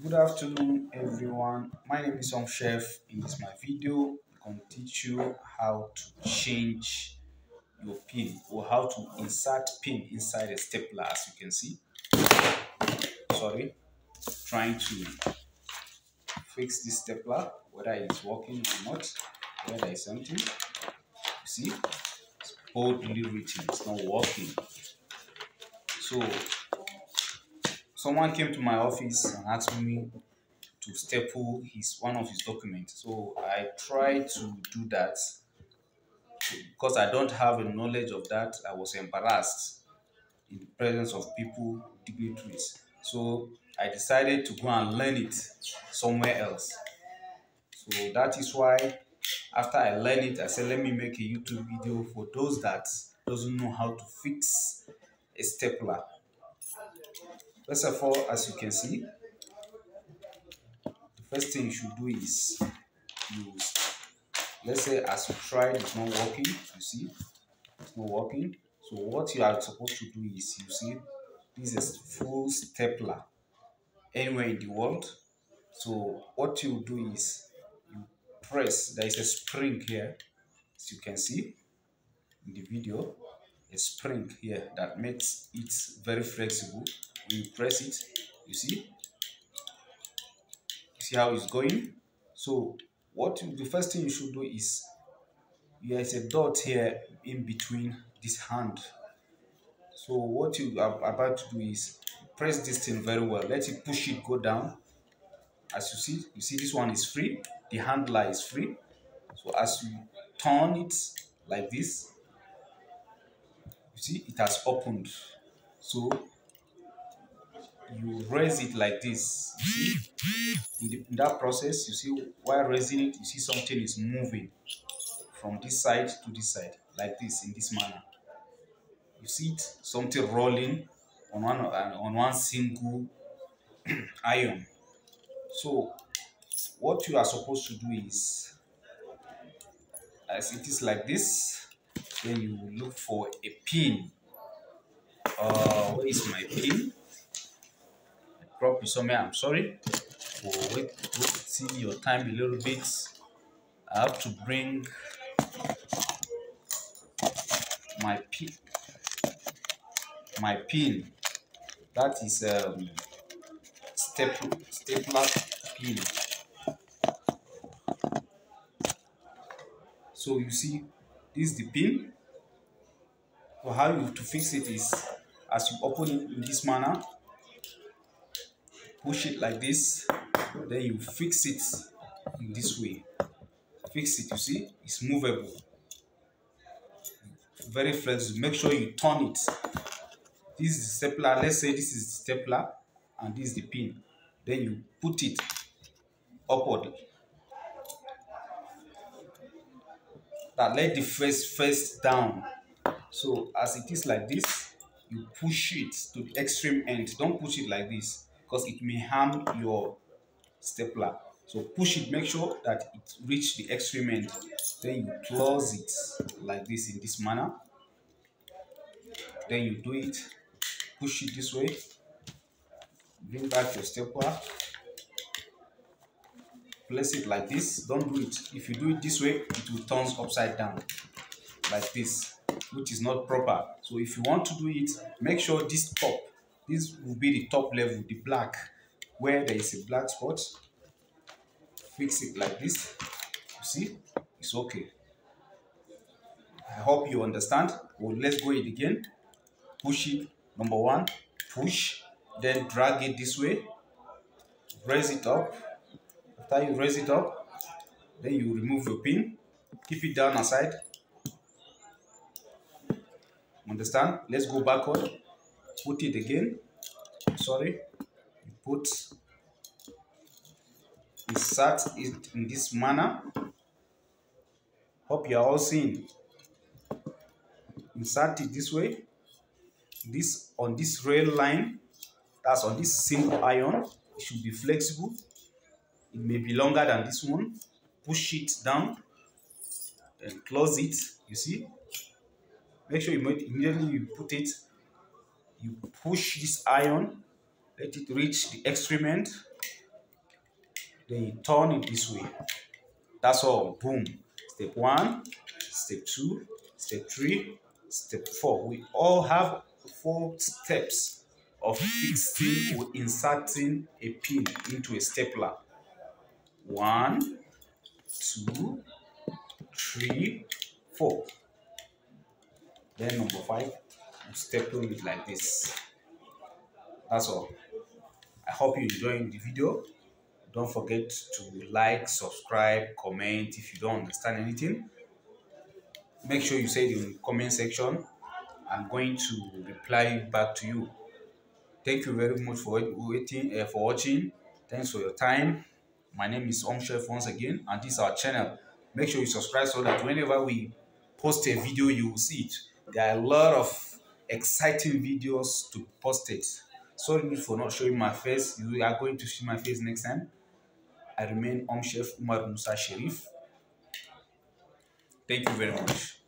Good afternoon, everyone. My name is Chef. In this my video, I'm going to teach you how to change your pin or how to insert pin inside a stapler. As you can see, sorry, trying to fix this stapler, whether it's working or not, whether there is something. You see, it's boldly written, it's not working. So someone came to my office and asked me to staple his one of his documents. So I tried to do that because I don't have a knowledge of that. I was embarrassed in the presence of people, dignitaries. So I decided to go and learn it somewhere else. So that is why after I learned it, I said, let me make a YouTube video for those that doesn't know how to fix a stapler. First of all, as you can see, the first thing you should do is use, let's say as you tried, it's not working, you see, it's not working. So what you are supposed to do is, you see, this is full stapler anywhere in the world. So what you do is you press, there is a spring here, as you can see in the video, a spring here that makes it very flexible. When you press it, you see how it's going. So the first thing you should do is, there is a dot here in between this hand. So what you are about to do is press this thing very well. Let it push it go down. As you see this one is free. The handler is free. So as you turn it like this, you see it has opened. So you raise it like this. You see, in that process, you see while raising it, you see something is moving from this side to this side, like this, in this manner. You see it, something rolling on one single iron. So what you are supposed to do is, as it is like this, then you look for a pin. Where is my pin? I dropped it somewhere. I'm sorry. Wasting your time a little bit. I have to bring my pin. My pin. That is stapler pin. So you see, this is the pin. So how you to fix it is, as you open it in this manner, push it like this, then you fix it in this way. Fix it, you see, it's movable, very flexible. Make sure you turn it. This is the stapler. Let's say this is the stapler and this is the pin. Then you put it upward. That let the face down. So as it is like this, you push it to the extreme end. Don't push it like this because it may harm your stapler. So push it, make sure that it reach the extreme end. Then you close it like this, in this manner. Then you do it, push it this way, bring back your stapler, place it like this. Don't do it. If you do it this way, it will turn upside down like this, which is not proper. So if you want to do it, make sure this will be the top level, the black, where there is a black spot. Fix it like this. You see, it's okay. I hope you understand. Well, let's go it again. Push it, number one, push, then drag it this way, raise it up. After you raise it up, then you remove your pin, keep it down aside. Understand? Let's go backward. Put it again. Sorry. You insert it in this manner. Hope you are all seeing. Insert it this way. This on this rail line. That's on this single iron. It should be flexible. It may be longer than this one. Push it down and close it. You see? Make sure immediately you put it, you push this iron, let it reach the extreme end. Then you turn it this way. That's all. Boom. Step 1, step 2, step 3, step 4. We all have 4 steps of fixing or inserting a pin into a stapler. 1, 2, 3, 4. Then number 5, you staple it like this. That's all. I hope you enjoyed the video. Don't forget to like, subscribe, comment if you don't understand anything. Make sure you say it in the comment section. I'm going to reply back to you. Thank you very much for watching. Thanks for your time. My name is Chef once again, and this is our channel. Make sure you subscribe so that whenever we post a video, you will see it. There are a lot of exciting videos to be posted. Sorry for not showing my face. You are going to see my face next time. I remain Chef Umar Musa Sharif. Thank you very much.